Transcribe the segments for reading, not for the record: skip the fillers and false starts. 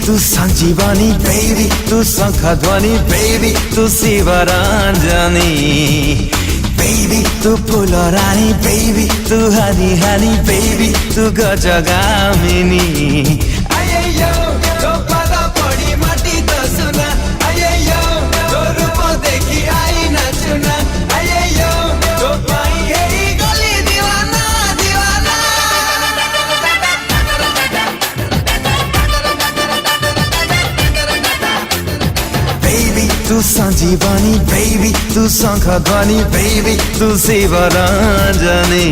तू संजीवनी बेबी, तू शंखध्वनि बेबी, तू शिवरंजनी बेबी, तू फूल रानी बेबी, तू हनी हनी बेबी, तू गजगामिनी। आय्यो तो पदा पड़ी माटी तो सुना, आय्यो तो रूप देखी आई ना चुना, आय्यो तो पाई है गली दीवाना दीवाना। तू संजीवनी बेबी, तू शंखध्वनि बेबी, तू शिवरंजनी।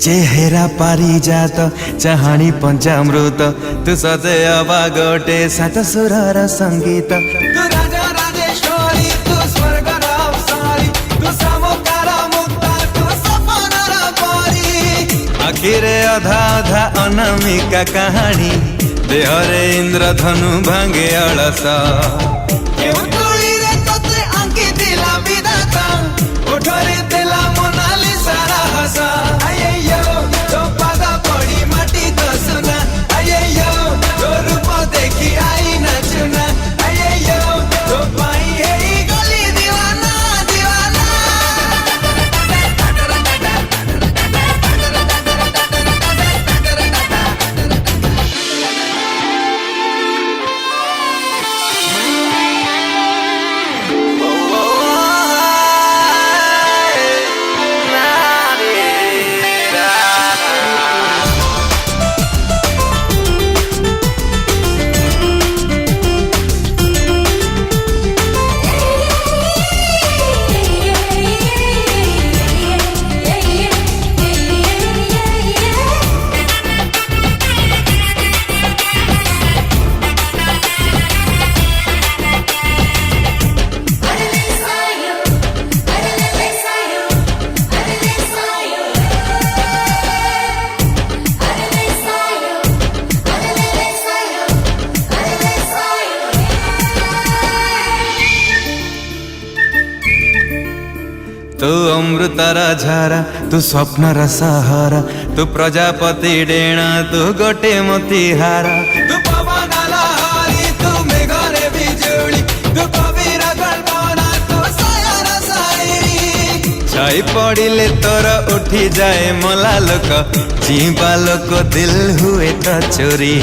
चेहरा पारिजात चाहनी पंचामृत, तू सदैव गोटे सात सुरर संगीत। तू राजा राजेश्वरी, तू स्वर्गर अप्सरी, तू सामोकार मुक्ता, तू सपनर परी। आखिरे अधा अधा अनामिका कहानी, देहरे इंद्रधनु भांगे अलस। तू अमृतर झारा, तू स्वप्नर सहारा, तू प्रजापति डेणा, तू गोटे मोतीहारा। तू पवन लहरी, तू मेघरे बिजुली, तू कबीर कल्पना, तू शायर शायरी। छाई पड़िले तोर उठी जाए मला लोक, जीवा लोक दिल हुए तो चोरी।